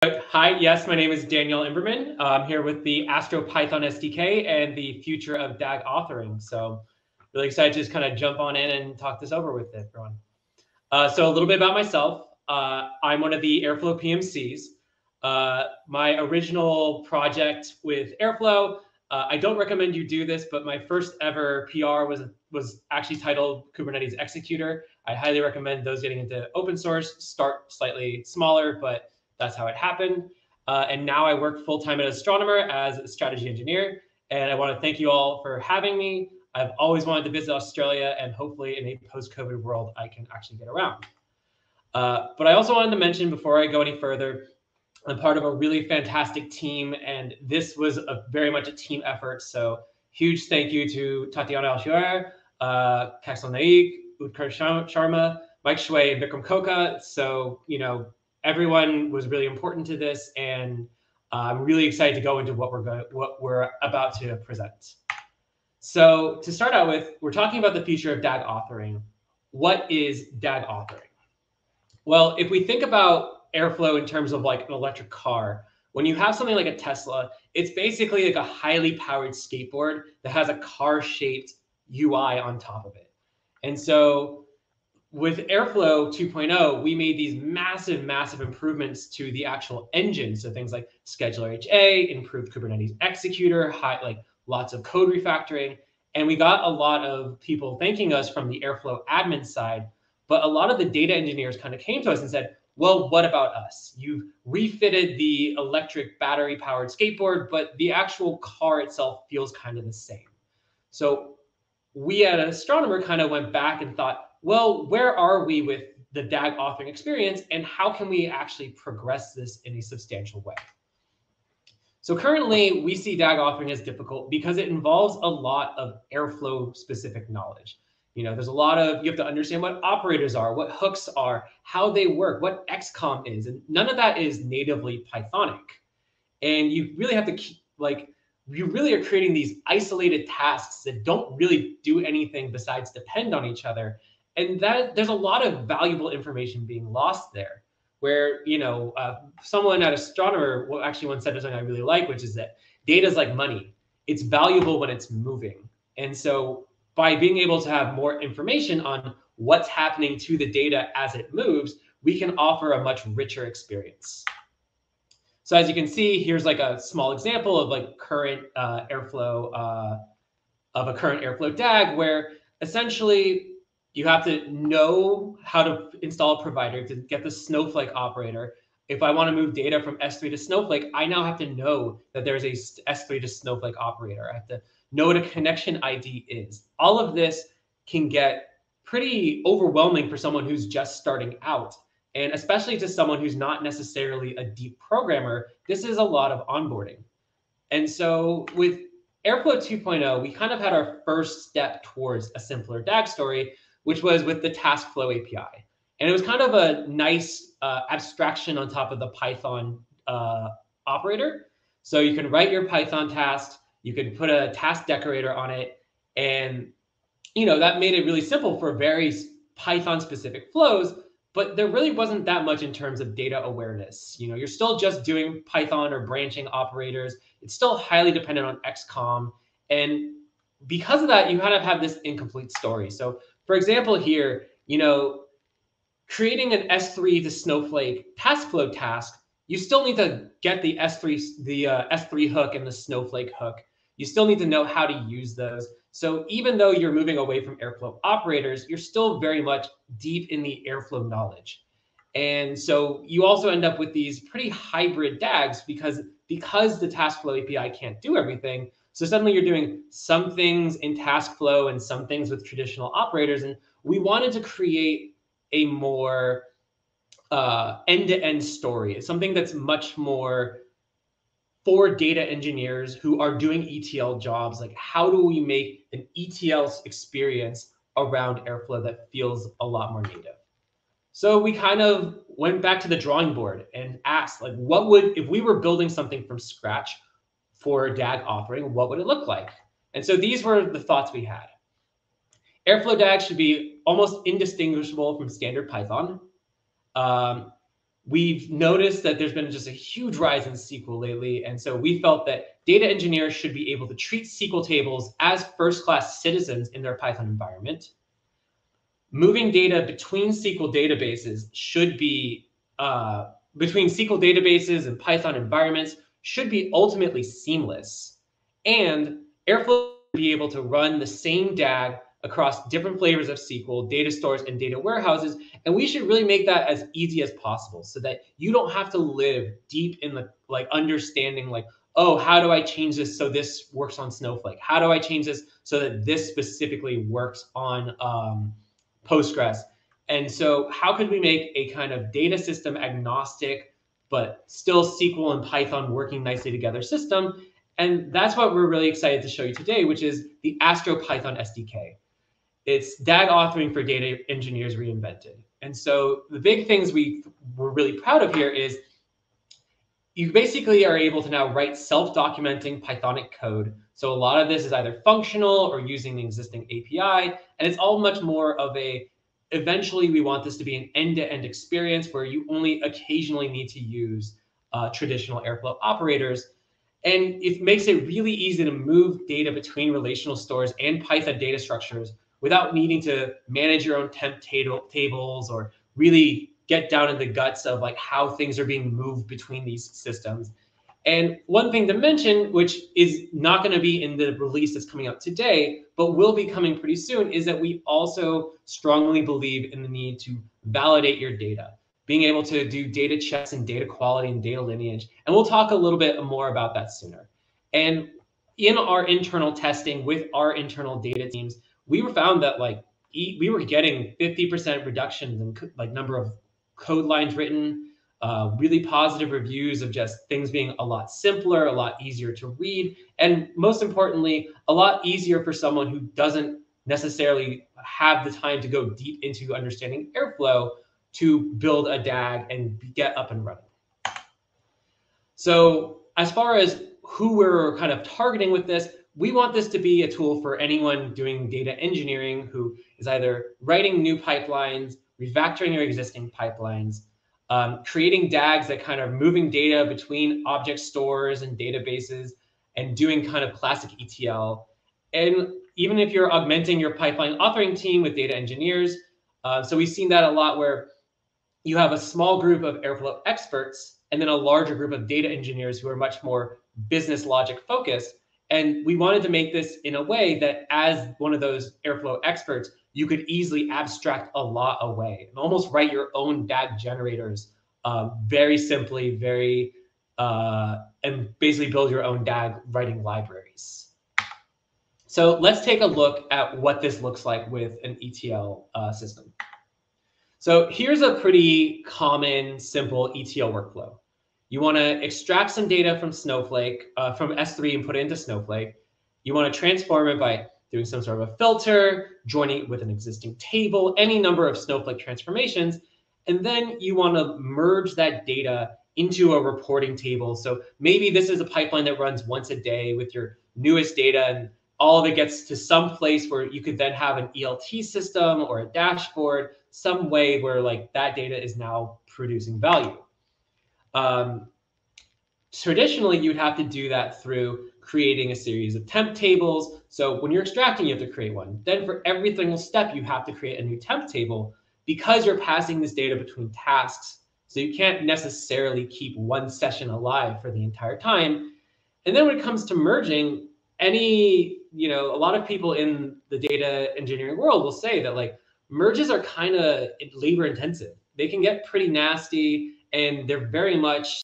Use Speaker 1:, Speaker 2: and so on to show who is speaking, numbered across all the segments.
Speaker 1: Hi, yes, my name is Daniel Imberman. I'm here with the AstroPython SDK and the future of DAG authoring. So really excited to just kind of jump on in and talk this over with everyone. So a little bit about myself. I'm one of the Airflow PMCs. My original project with Airflow, I don't recommend you do this, but my first ever PR was actually titled Kubernetes Executor. I highly recommend those getting into open source start slightly smaller, but that's how it happened. And now I work full-time at Astronomer as a strategy engineer. And I want to thank you all for having me. I've always wanted to visit Australia, and hopefully in a post-COVID world, I can actually get around. But I also wanted to mention before I go any further, I'm part of a really fantastic team, and this was very much a team effort. So huge thank you to Tatiana Alshuer, Kaxal Naik, Utkarsh Sharma, Mike Shui, and Vikram Koka. So, everyone was really important to this, and I'm really excited to go into what we're about to present. So to start out with, we're talking about the future of DAG authoring. What is DAG authoring? Well, if we think about Airflow in terms of like an electric car, when you have something like a Tesla, it's basically like a highly powered skateboard that has a car-shaped UI on top of it. And so with Airflow 2.0, we made these massive, massive improvements to the actual engine. So things like Scheduler HA, improved Kubernetes Executor, lots of code refactoring. And we got a lot of people thanking us from the Airflow admin side. But a lot of the data engineers kind of came to us and said, well, what about us? You've refitted the electric battery powered skateboard, but the actual car itself feels kind of the same. So we at Astronomer kind of went back and thought, well, where are we with the DAG authoring experience, and how can we actually progress this in a substantial way? So currently, we see DAG authoring as difficult because it involves a lot of Airflow specific knowledge. There's a lot of, you have to understand what operators are, what hooks are, how they work, what XCOM is, and none of that is natively Pythonic. And you really have to you really are creating these isolated tasks that don't really do anything besides depend on each other. And that there's a lot of valuable information being lost there, where, someone at Astronomer actually once said something I really like, which is that data is like money. It's valuable when it's moving. And so by being able to have more information on what's happening to the data as it moves, we can offer a much richer experience. So as you can see, here's like a small example of like current Airflow of a current Airflow DAG, where essentially you have to know how to install a provider to get the Snowflake operator. If I want to move data from S3 to Snowflake, I now have to know that there's a S3 to Snowflake operator. I have to know what a connection ID is. All of this can get pretty overwhelming for someone who's just starting out. And especially to someone who's not necessarily a deep programmer, this is a lot of onboarding. And so with Airflow 2.0, we kind of had our first step towards a simpler DAG story, which was with the TaskFlow API. And it was kind of a nice abstraction on top of the Python operator. So you can write your Python task, you could put a task decorator on it, and that made it really simple for very Python specific flows. But there really wasn't that much in terms of data awareness. You're still just doing Python or branching operators. It's still highly dependent on XCOM. And because of that, you kind of have this incomplete story. So for example, here, creating an S3 to Snowflake TaskFlow task, you still need to get the S3 hook and the Snowflake hook. You still need to know how to use those. So even though you're moving away from Airflow operators, you're still very much deep in the Airflow knowledge. And so you also end up with these pretty hybrid DAGs because the TaskFlow API can't do everything. So suddenly you're doing some things in TaskFlow and some things with traditional operators. And we wanted to create a more end-to-end story. It's something that's much more for data engineers who are doing ETL jobs. Like, how do we make an ETL experience around Airflow that feels a lot more native? So we kind of went back to the drawing board and asked, like, if we were building something from scratch for DAG authoring, what would it look like? And so these were the thoughts we had. Airflow DAG should be almost indistinguishable from standard Python. we've noticed that there's been just a huge rise in SQL lately. And so we felt that data engineers should be able to treat SQL tables as first-class citizens in their Python environment. Moving data between SQL databases should be, between SQL databases and Python environments should be ultimately seamless. And Airflow should be able to run the same DAG across different flavors of SQL, data stores, and data warehouses. And we should really make that as easy as possible so that you don't have to live deep in the understanding oh, how do I change this so this works on Snowflake? How do I change this so that this specifically works on Postgres? And so how could we make a kind of data system agnostic, but still SQL and Python working nicely together system? And that's what we're really excited to show you today, which is the Astro Python SDK. It's DAG authoring for data engineers reinvented. And so the big things we're really proud of here is you basically are able to now write self-documenting Pythonic code. So a lot of this is either functional or using the existing API. And it's all much more of eventually we want this to be an end-to-end experience where you only occasionally need to use traditional Airflow operators. And it makes it really easy to move data between relational stores and Python data structures without needing to manage your own temp tables or really get down in the guts of how things are being moved between these systems. And one thing to mention, which is not going to be in the release that's coming out today, but will be coming pretty soon, is that we also strongly believe in the need to validate your data, being able to do data checks and data quality and data lineage. And we'll talk a little bit more about that sooner. And in our internal testing with our internal data teams, we found that we were getting 50% reductions in number of code lines written, really positive reviews of just things being a lot simpler, a lot easier to read, and most importantly, a lot easier for someone who doesn't necessarily have the time to go deep into understanding Airflow to build a DAG and get up and running. So as far as who we're kind of targeting with this, we want this to be a tool for anyone doing data engineering who is either writing new pipelines, refactoring their existing pipelines, creating DAGs that kind of moving data between object stores and databases and doing kind of classic ETL. And even if you're augmenting your pipeline authoring team with data engineers, so we've seen that a lot where you have a small group of Airflow experts and then a larger group of data engineers who are much more business logic focused. And we wanted to make this in a way that as one of those Airflow experts, you could easily abstract a lot away and almost write your own DAG generators very simply, and basically build your own DAG writing libraries. So let's take a look at what this looks like with an ETL system. So here's a pretty common, simple ETL workflow. You want to extract some data from Snowflake, from S3 and put it into Snowflake. You want to transform it by doing some sort of a filter, joining it with an existing table, any number of Snowflake transformations. And then you want to merge that data into a reporting table. So maybe this is a pipeline that runs once a day with your newest data, and all of it gets to some place where you could then have an ELT system or a dashboard, some way where that data is now producing value. Traditionally, you'd have to do that through creating a series of temp tables. So when you're extracting, you have to create one. Then for every single step, you have to create a new temp table because you're passing this data between tasks. So you can't necessarily keep one session alive for the entire time. And then when it comes to merging, a lot of people in the data engineering world will say that merges are kind of labor intensive. They can get pretty nasty and they're very much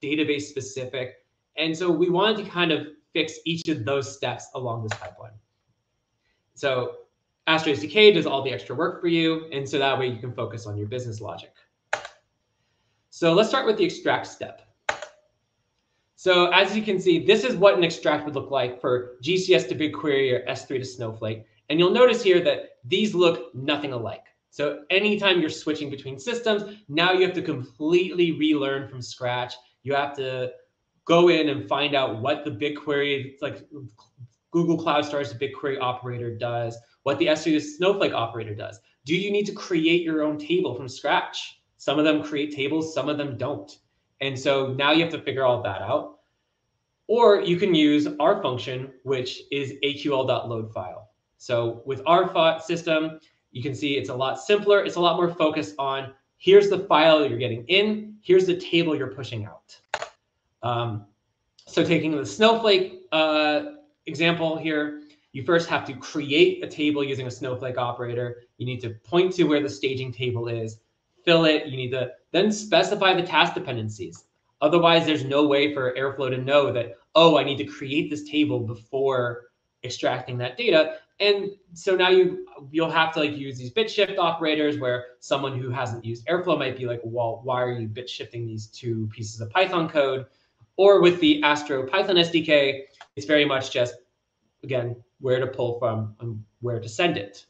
Speaker 1: database specific. And so we wanted to kind of fix each of those steps along this pipeline. So Astro SDK does all the extra work for you. And so that way you can focus on your business logic. So let's start with the extract step. So as you can see, this is what an extract would look like for GCS to BigQuery or S3 to Snowflake. And you'll notice here that these look nothing alike. So anytime you're switching between systems, now you have to completely relearn from scratch. You have to go in and find out what the BigQuery, Google Cloud Storage to BigQuery operator does, what the S3 to Snowflake operator does. Do you need to create your own table from scratch? Some of them create tables, some of them don't. And so now you have to figure all that out. Or you can use our function, which is aql.loadFile. So with our system, you can see it's a lot simpler. It's a lot more focused on here's the file you're getting in, here's the table you're pushing out. So taking the Snowflake example here, you first have to create a table using a Snowflake operator. You need to point to where the staging table is, fill it. You need to then specify the task dependencies. Otherwise, there's no way for Airflow to know that, oh, I need to create this table before extracting that data. And so now you'll have to like use these bit shift operators where someone who hasn't used Airflow might be like, well, why are you bit shifting these two pieces of Python code? Or with the Astro Python SDK, it's very much just, again, where to pull from and where to send it.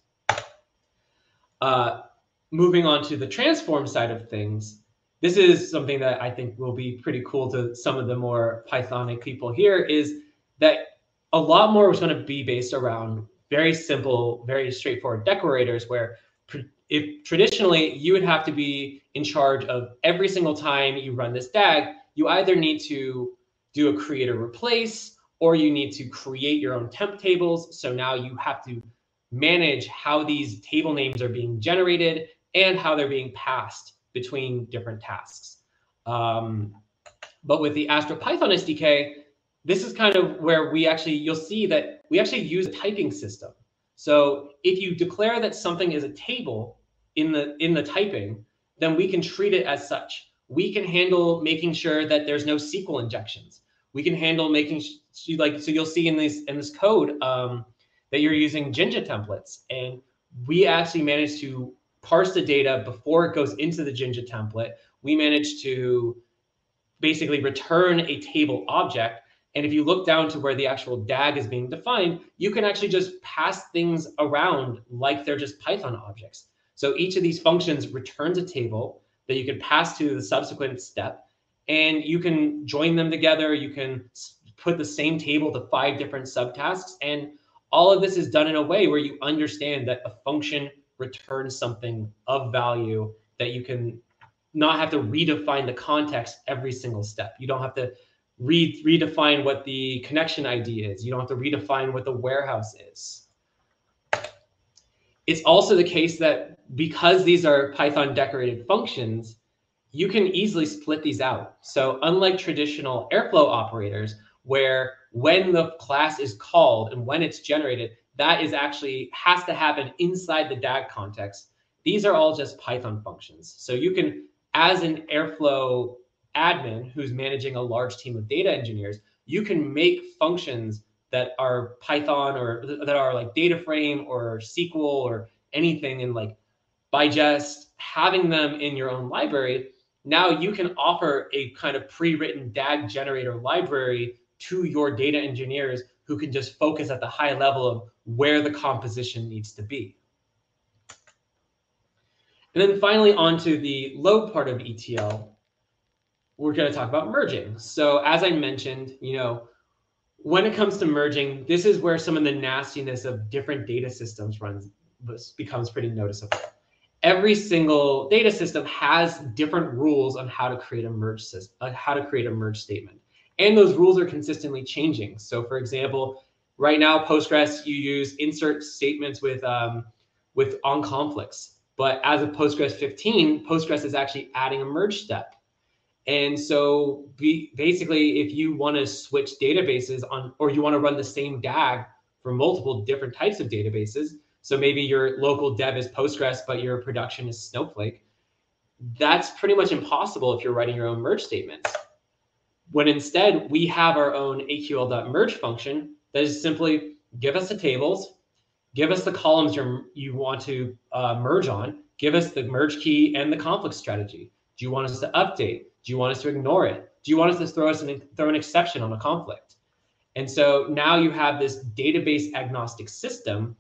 Speaker 1: Moving on to the transform side of things, this is something that I think will be pretty cool to some of the more Pythonic people here, is that a lot more is going to be based around very simple, very straightforward decorators, where if traditionally you would have to be in charge of every single time you run this DAG, you either need to do a create or replace, or you need to create your own temp tables. So now you have to manage how these table names are being generated and how they're being passed between different tasks. But with the Astro Python SDK, this is kind of where you'll see that we actually use a typing system. So if you declare that something is a table in the typing, then we can treat it as such. We can handle making sure that there's no SQL injections. We can handle making so you'll see in this code that you're using Jinja templates, and we actually managed to parse the data before it goes into the Jinja template. We managed to basically return a table object. And if you look down to where the actual DAG is being defined, you can actually just pass things around like they're just Python objects. So each of these functions returns a table that you can pass to the subsequent step, and you can join them together. You can put the same table to 5 different subtasks. And all of this is done in a way where you understand that a function returns something of value, that you can not have to redefine the context every single step. You don't have to redefine what the connection ID is. You don't have to redefine what the warehouse is. It's also the case that because these are Python decorated functions, you can easily split these out. So unlike traditional Airflow operators, where when the class is called and when it's generated, that is actually has to happen inside the DAG context. These are all just Python functions. So you can, as an Airflow admin who's managing a large team of data engineers, you can make functions that are Python or that are like data frame or SQL or anything, and like by just having them in your own library, now you can offer a kind of pre-written DAG generator library to your data engineers who can just focus at the high level of where the composition needs to be. And then finally, onto the load part of ETL, we're going to talk about merging. So as I mentioned, when it comes to merging, this is where some of the nastiness of different data systems becomes pretty noticeable. Every single data system has different rules on how to create a merge statement. And those rules are consistently changing. So for example, right now, Postgres, you use insert statements with on conflicts. But as of Postgres 15, Postgres is actually adding a merge step. And so basically, if you want to switch databases or you want to run the same DAG for multiple different types of databases, so maybe your local dev is Postgres, but your production is Snowflake, that's pretty much impossible if you're writing your own merge statements. When instead we have our own aql.merge function that is simply give us the tables, give us the columns you want to merge on, give us the merge key and the conflict strategy. Do you want us to update? Do you want us to ignore it? Do you want us to throw an exception on a conflict? And so now you have this database agnostic system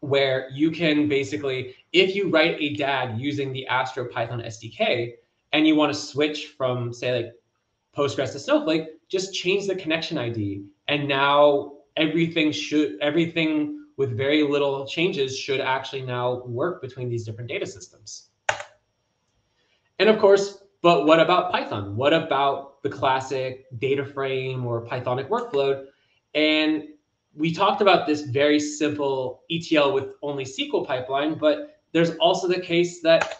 Speaker 1: where you can basically, if you write a DAG using the Astro Python SDK and you want to switch from, say, like Postgres to Snowflake, just change the connection ID. And now everything with very little changes should actually now work between these different data systems. And of course, but what about Python? What about the classic data frame or Pythonic workflow? And we talked about this very simple ETL with only SQL pipeline, but there's also the case that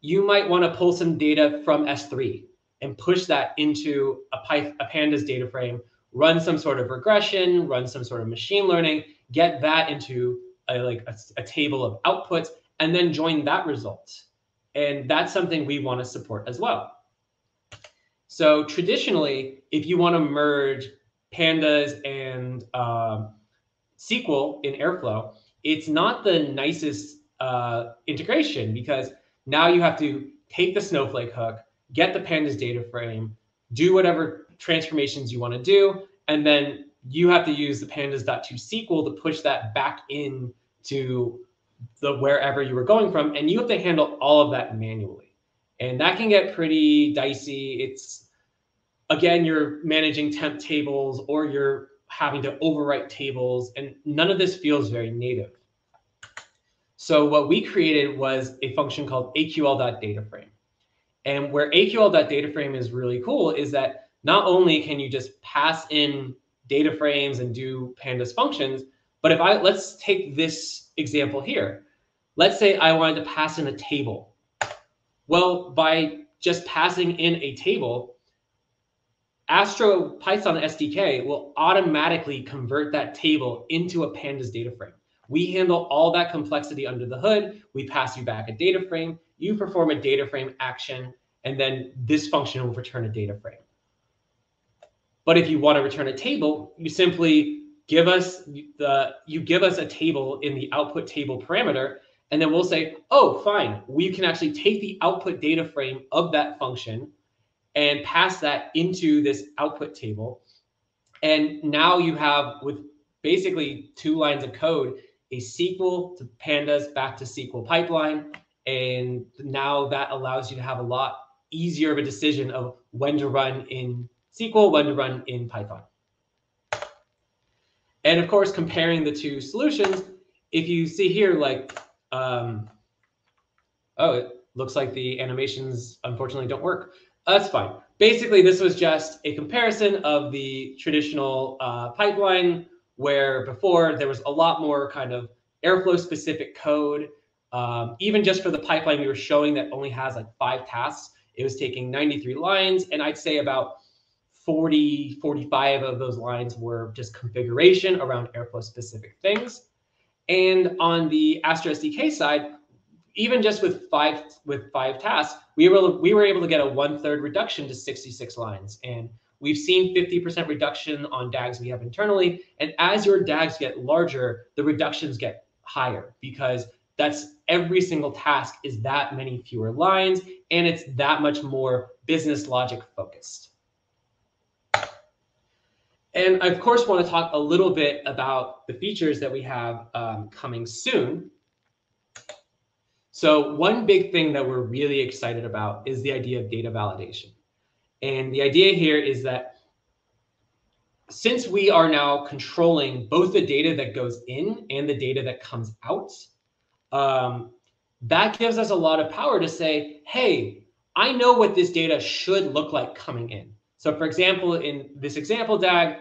Speaker 1: you might want to pull some data from S3 and push that into a pandas data frame, run some sort of regression, run some sort of machine learning, get that into a table of outputs, and then join that result. And that's something we want to support as well. So traditionally, if you want to merge pandas and SQL in Airflow, it's not the nicest integration, because now you have to take the Snowflake hook, get the pandas data frame, do whatever transformations you want to do, and then you have to use the pandas.to SQL to push that back in to the wherever you were going from, and you have to handle all of that manually. And that can get pretty dicey. It's, again, you're managing temp tables, or you're having to overwrite tables, and none of this feels very native. So what we created was a function called aql.dataframe. And where aql.dataframe is really cool is that not only can you just pass in data frames and do pandas functions, but let's take this example here. Let's say I wanted to pass in a table. Well, by just passing in a table, Astro Python SDK will automatically convert that table into a pandas data frame. We handle all that complexity under the hood. We pass you back a data frame. You perform a data frame action, and then this function will return a data frame. But if you want to return a table, you simply give us a table in the output table parameter, and then we'll say, oh, fine, we can actually take the output data frame of that function and pass that into this output table. And now you have, with basically 2 lines of code, a SQL to pandas back to SQL pipeline. And now that allows you to have a lot easier of a decision of when to run in SQL, when to run in Python. And of course, comparing the 2 solutions, if you see here, like, oh, it looks like the animations unfortunately don't work. That's fine. Basically, this was just a comparison of the traditional pipeline, where before there was a lot more kind of Airflow specific code. Even just for the pipeline we were showing that only has like 5 tasks, it was taking 93 lines. And I'd say about 45 of those lines were just configuration around Airflow specific things. And on the Astro SDK side, even just with five tasks, we were able to get a 1/3 reduction to 66 lines. And we've seen 50% reduction on DAGs we have internally. And as your DAGs get larger, the reductions get higher, because that's every single task is that many fewer lines, and it's that much more business logic focused. And I, of course, want to talk a little bit about the features that we have coming soon. So one big thing that we're really excited about is the idea of data validation. And the idea here is that since we are now controlling both the data that goes in and the data that comes out, that gives us a lot of power to say, hey, I know what this data should look like coming in. So for example, in this example DAG,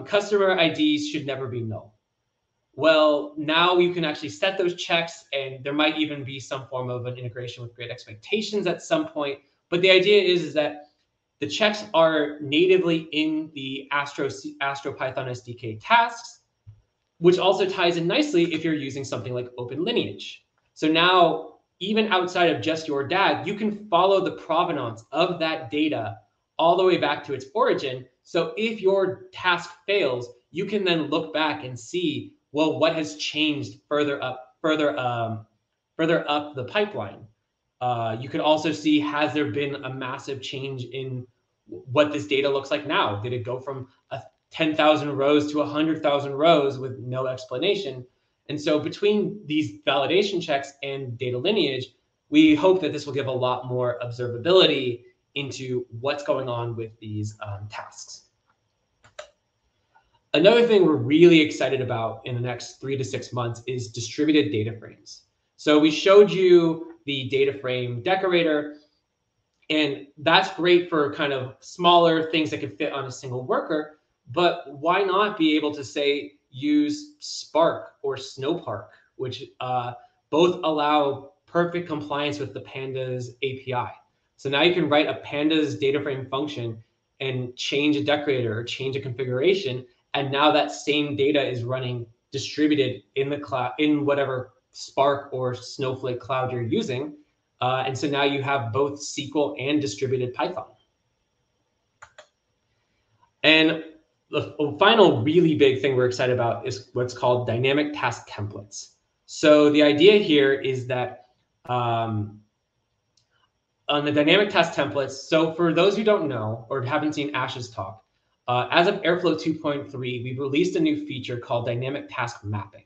Speaker 1: customer IDs should never be null. Well, now you can actually set those checks, and there might even be some form of an integration with Great Expectations at some point. But the idea is that the checks are natively in the Astro Python SDK tasks, which also ties in nicely if you're using something like OpenLineage. So now, even outside of just your DAG, you can follow the provenance of that data all the way back to its origin. So if your task fails, you can then look back and see, well, what has changed further up the pipeline. You can also see, has there been a massive change in what this data looks like now? Did it go from 10,000 rows to 100,000 rows with no explanation? And so between these validation checks and data lineage, we hope that this will give a lot more observability into what's going on with these tasks. Another thing we're really excited about in the next 3 to 6 months is distributed data frames. So we showed you the data frame decorator. And that's great for kind of smaller things that can fit on a single worker. But why not be able to say use Spark or Snowpark, which both allow perfect compliance with the Pandas API. So now you can write a Pandas data frame function and change a decorator or change a configuration, and now that same data is running distributed in the cloud, in whatever Spark or Snowflake cloud you're using. And so now you have both SQL and distributed Python. And the final really big thing we're excited about is what's called dynamic task templates. So the idea here is that on the dynamic task templates, so for those who don't know or haven't seen Ash's talk, as of Airflow 2.3, we've released a new feature called dynamic task mapping.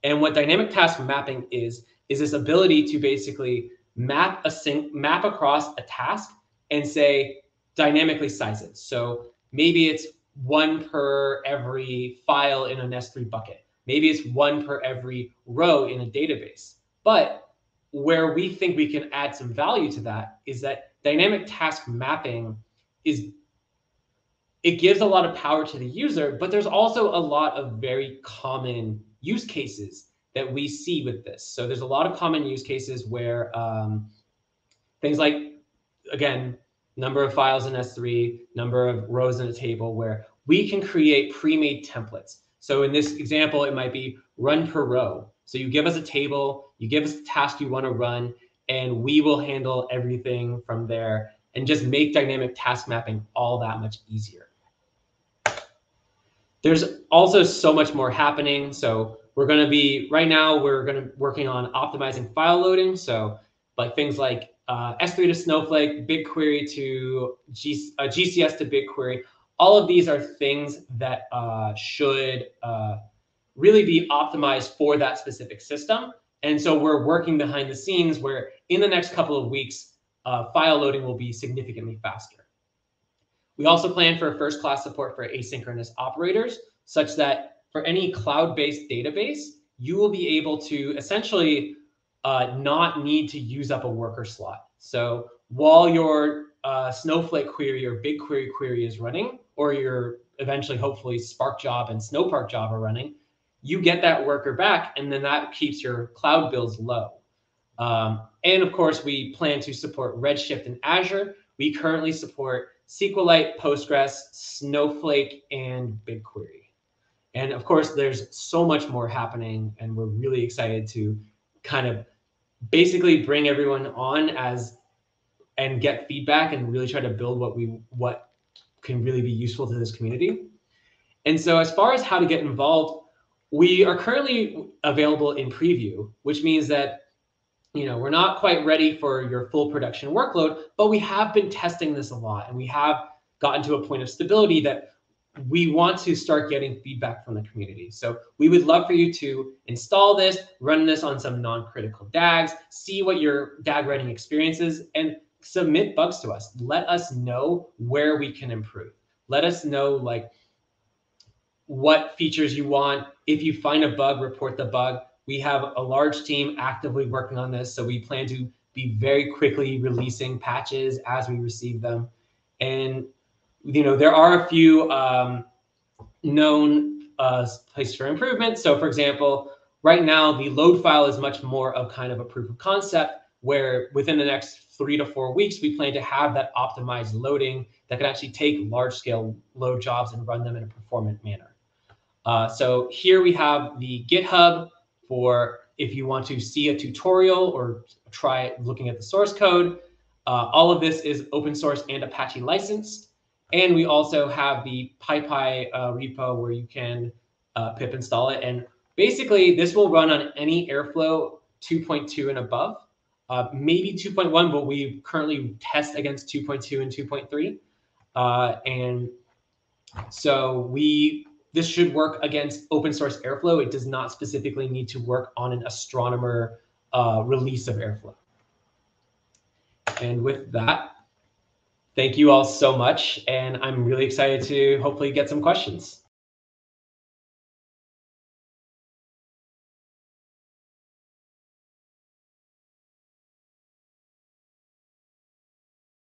Speaker 1: And what dynamic task mapping is this ability to basically map across a task and say dynamically size it. So maybe it's 1 per every file in an S3 bucket. Maybe it's 1 per every row in a database. But where we think we can add some value to that is that dynamic task mapping it gives a lot of power to the user, but there's also a lot of very common use cases that we see with this. So there's a lot of common use cases where things like, again, number of files in S3, number of rows in a table, where we can create pre-made templates. So in this example, it might be run per row. So you give us a table, you give us the task you want to run, and we will handle everything from there and just make dynamic task mapping all that much easier. There's also so much more happening. So we're going to be, right now, working on optimizing file loading. So like things like S3 to Snowflake, BigQuery to GCS to BigQuery. All of these are things that should really be optimized for that specific system. And so we're working behind the scenes where in the next couple of weeks, file loading will be significantly faster. We also plan for first-class support for asynchronous operators, such that for any cloud-based database, you will be able to essentially not need to use up a worker slot. So while your Snowflake query or BigQuery query is running, or your eventually, hopefully, Spark job and Snowpark job are running, you get that worker back, and then that keeps your cloud bills low. And of course, we plan to support Redshift and Azure. We currently support SQLite, Postgres, Snowflake, and BigQuery. And of course, there's so much more happening, and we're really excited to kind of basically bring everyone on and get feedback and really try to build what can really be useful to this community. And so as far as how to get involved, we are currently available in preview, which means that we're not quite ready for your full production workload, but we have been testing this a lot, and we have gotten to a point of stability that we want to start getting feedback from the community. So we would love for you to install this, run this on some non-critical DAGs, see what your DAG writing experience is, and submit bugs to us. Let us know where we can improve. Let us know like what features you want. If you find a bug, report the bug. We have a large team actively working on this, so we plan to be very quickly releasing patches as we receive them. And there are a few known places for improvement. So for example, right now the load file is much more of kind of a proof of concept, where within the next 3 to 4 weeks, we plan to have that optimized loading that can actually take large scale load jobs and run them in a performant manner. So here we have the GitHub for if you want to see a tutorial or try looking at the source code. All of this is open source and Apache licensed. And we also have the PyPy repo where you can pip install it. And basically, this will run on any Airflow 2.2 and above, maybe 2.1, but we currently test against 2.2 and 2.3. And so this should work against open source Airflow. It does not specifically need to work on an Astronomer release of Airflow. And with that, thank you all so much. And I'm really excited to hopefully get some questions.